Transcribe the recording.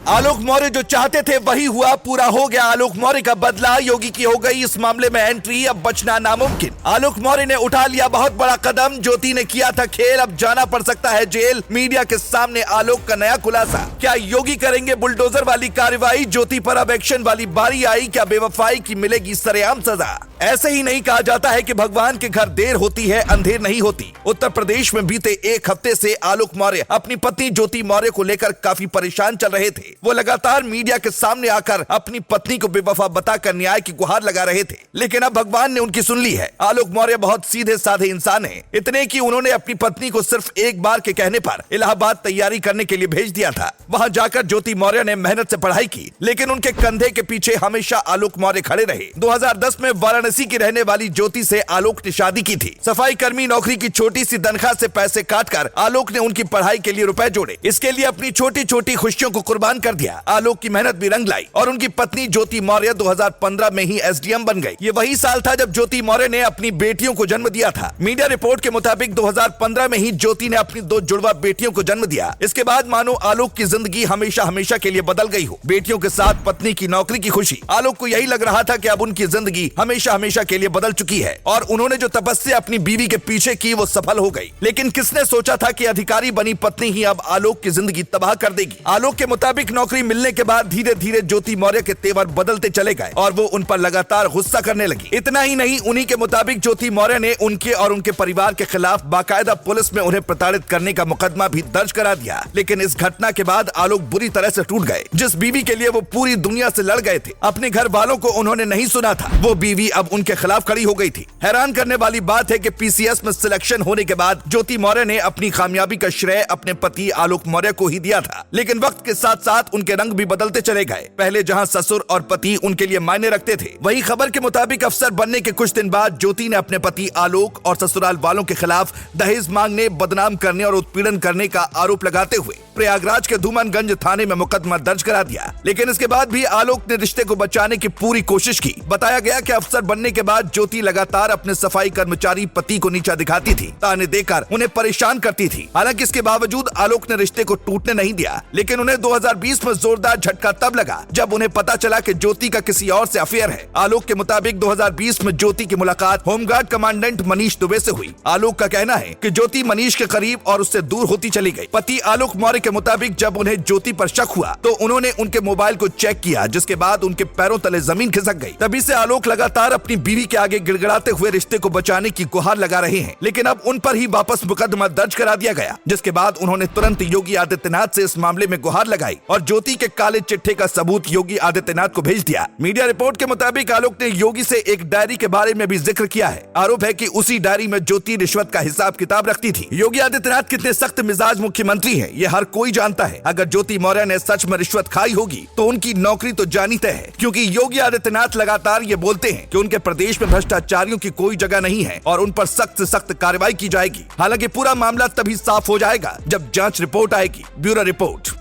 आलोक मौर्य जो चाहते थे वही हुआ, पूरा हो गया आलोक मौर्य का बदला। योगी की हो गई इस मामले में एंट्री, अब बचना नामुमकिन। आलोक मौर्य ने उठा लिया बहुत बड़ा कदम, ज्योति ने किया था खेल, अब जाना पड़ सकता है जेल। मीडिया के सामने आलोक का नया खुलासा। क्या योगी करेंगे बुलडोजर वाली कार्रवाई? ज्योति पर अब एक्शन वाली बारी आई। क्या बेवफाई की मिलेगी सरेआम सजा? ऐसे ही नहीं कहा जाता है कि भगवान के घर देर होती है अंधेर नहीं होती। उत्तर प्रदेश में बीते एक हफ्ते से आलोक मौर्य अपनी पत्नी ज्योति मौर्य को लेकर काफी परेशान चल रहे थे। वो लगातार मीडिया के सामने आकर अपनी पत्नी को बेवफा बताकर न्याय की गुहार लगा रहे थे, लेकिन अब भगवान ने उनकी सुन ली है। आलोक मौर्य बहुत सीधे साधे इंसान हैं, इतने कि उन्होंने अपनी पत्नी को सिर्फ एक बार के कहने पर इलाहाबाद तैयारी करने के लिए भेज दिया था। वहां जाकर ज्योति मौर्य ने मेहनत से पढ़ाई की, लेकिन उनके कंधे के पीछे हमेशा आलोक मौर्य खड़े रहे। 2010 में वाराणसी की रहने वाली ज्योति से आलोक ने शादी की थी। सफाई कर्मी नौकरी की छोटी सी तनख्वाह से पैसे काटकर आलोक ने उनकी पढ़ाई के लिए रुपए जोड़े। इसके लिए अपनी छोटी छोटी खुशियों को कुर्बान कर दिया। आलोक की मेहनत भी रंग लाई और उनकी पत्नी ज्योति मौर्य 2015 में ही एसडीएम बन गई। ये वही साल था जब ज्योति मौर्य ने अपनी बेटियों को जन्म दिया था। मीडिया रिपोर्ट के मुताबिक 2015 में ही ज्योति ने अपनी 2 जुड़वा बेटियों को जन्म दिया। इसके बाद मानो आलोक की जिंदगी हमेशा हमेशा के लिए बदल गई हो। बेटियों के साथ पत्नी की नौकरी की खुशी, आलोक को यही लग रहा था कि अब उनकी जिंदगी हमेशा हमेशा के लिए बदल चुकी है और उन्होंने जो तपस्या अपनी बीवी के पीछे की वो सफल हो गई। लेकिन किसने सोचा था कि अधिकारी बनी पत्नी ही अब आलोक की जिंदगी तबाह कर देगी। आलोक के मुताबिक नौकरी मिलने के बाद धीरे धीरे ज्योति मौर्य के तेवर बदलते चले गए और वो उन पर लगातार गुस्सा करने लगी। इतना ही नहीं, उन्हीं के मुताबिक ज्योति मौर्य ने उनके और उनके परिवार के खिलाफ बाकायदा पुलिस में उन्हें प्रताड़ित करने का मुकदमा भी दर्ज करा दिया। लेकिन इस घटना के बाद आलोक बुरी तरह से टूट गए। जिस बीवी के लिए वो पूरी दुनिया से लड़ गए थे, अपने घर वालों को उन्होंने नहीं सुना था, वो बीवी अब उनके खिलाफ खड़ी हो गई थी। हैरान करने वाली बात है कि पीसीएस में सिलेक्शन होने के बाद ज्योति मौर्य ने अपनी कामयाबी का श्रेय अपने पति आलोक मौर्य को ही दिया था। लेकिन वक्त के साथ साथ उनके रंग भी बदलते चले गए। पहले जहां ससुर और पति उनके लिए मायने रखते थे, वहीं खबर के मुताबिक अफसर बनने के कुछ दिन बाद ज्योति ने अपने पति आलोक और ससुराल वालों के खिलाफ दहेज मांगने, बदनाम करने और उत्पीड़न करने का आरोप लगाते हुए प्रयागराज के धूमनगंज थाने में मुकदमा दर्ज करा दिया। लेकिन इसके बाद भी आलोक ने रिश्ते को बचाने की पूरी कोशिश की। बताया गया कि अफसर बनने के बाद ज्योति लगातार अपने सफाई कर्मचारी पति को नीचा दिखाती थी, ताने देकर उन्हें परेशान करती थी। हालांकि इसके बावजूद आलोक ने रिश्ते को टूटने नहीं दिया। लेकिन उन्हें 2020 में जोरदार झटका तब लगा जब उन्हें पता चला कि ज्योति का किसी और से अफेयर है। आलोक के मुताबिक 2020 में ज्योति की मुलाकात होमगार्ड कमांडेंट मनीष दुबे से हुई। आलोक का कहना है कि ज्योति मनीष के करीब और उससे दूर होती चली गई। पति आलोक मौर्य के मुताबिक जब उन्हें ज्योति पर शक हुआ तो उन्होंने उनके मोबाइल को चेक किया, जिसके बाद उनके पैरों तले जमीन खिसक गई। तभी से आलोक लगातार अपनी बीवी के आगे गिड़गिड़ाते हुए रिश्ते को बचाने की गुहार लगा रहे हैं। लेकिन अब उन पर ही वापस मुकदमा दर्ज करा दिया गया, जिसके बाद उन्होंने तुरंत योगी आदित्यनाथ से इस मामले में गुहार लगाई और ज्योति के काले चिट्ठे का सबूत योगी आदित्यनाथ को भेज दिया। मीडिया रिपोर्ट के मुताबिक आलोक ने योगी से एक डायरी के बारे में भी जिक्र किया है। आरोप है कि उसी डायरी में ज्योति रिश्वत का हिसाब किताब रखती थी। योगी आदित्यनाथ कितने सख्त मिजाज मुख्यमंत्री हैं, ये हर कोई जानता है। अगर ज्योति मौर्य ने सच में रिश्वत खाई होगी तो उनकी नौकरी तो जानी तय है, क्योंकि योगी आदित्यनाथ लगातार ये बोलते हैं कि उनके प्रदेश में भ्रष्टाचारियों की कोई जगह नहीं है और उन पर सख्त से सख्त कार्रवाई की जाएगी। हालांकि पूरा मामला तभी साफ हो जाएगा जब जांच रिपोर्ट आएगी। Bureau report.